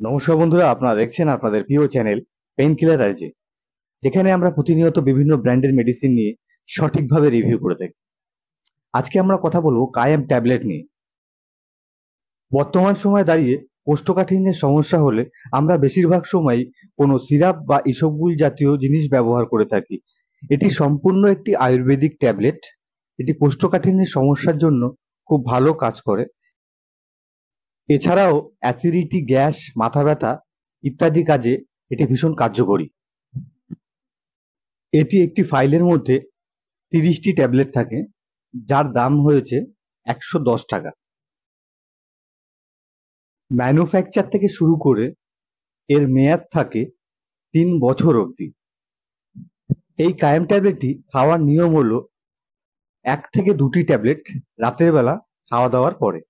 নমস্কার বন্ধুরা, আপনারা দেখছেন আপনাদের প্রিয় চ্যানেল পেইন কিলার আরজে, যেখানে আমরা প্রতিনিয়ত বিভিন্ন ব্র্যান্ডের মেডিসিন নিয়ে সঠিকভাবে রিভিউ করে থাকি। আজকে আমরা কথা বলবো কায়াম ট্যাবলেট নিয়ে। বর্তমান সময়ে দাঁড়িয়ে কোষ্ঠকাঠিন্যের সমস্যা হলে আমরা বেশিরভাগ সময়ই কোনো সিরাপ বা ইসবগুল জাতীয় জিনিস ব্যবহার করে থাকি। এটি সম্পূর্ণ একটি আয়ুর্বেদিক ট্যাবলেট। এটি কোষ্ঠকাঠিন্যের সমস্যার জন্য খুব ভালো কাজ করে। এছাড়াও অ্যাসিডিটি, গ্যাস, মাথা ব্যথা ইত্যাদি কাজে এটি ভীষণ কার্যকরী। এটি একটি ফাইলের মধ্যে 30টি ট্যাবলেট থাকে, যার দাম হয়েছে 110 টাকা। ম্যানুফ্যাকচার থেকে শুরু করে এর মেয়াদ থাকে 3 বছর অবধি। এই কায়াম ট্যাবলেটটি খাওয়ার নিয়ম হলো 1 থেকে 2টি ট্যাবলেট রাতের বেলা খাওয়া দাওয়ার পরে।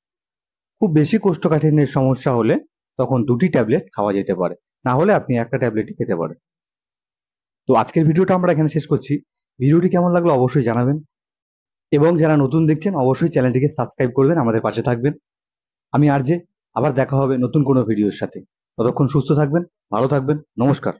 খুব বেশি কোষ্ঠকাঠিন্যের সমস্যা হলে তখন 2টি ট্যাবলেট খাওয়া যেতে পারে, না হলে আপনি একটা ট্যাবলেটই খেতে পারেন। তো আজকের ভিডিওটা আমরা এখানে শেষ করছি। ভিডিওটি কেমন লাগলো অবশ্যই জানাবেন, এবং যারা নতুন দেখছেন অবশ্যই চ্যানেলটিকে সাবস্ক্রাইব করবেন, আমাদের পাশে থাকবেন। আমি আরজে, আবার দেখা হবে নতুন কোনো ভিডিওর সাথে। ততক্ষণ সুস্থ থাকবেন, ভালো থাকবেন, নমস্কার।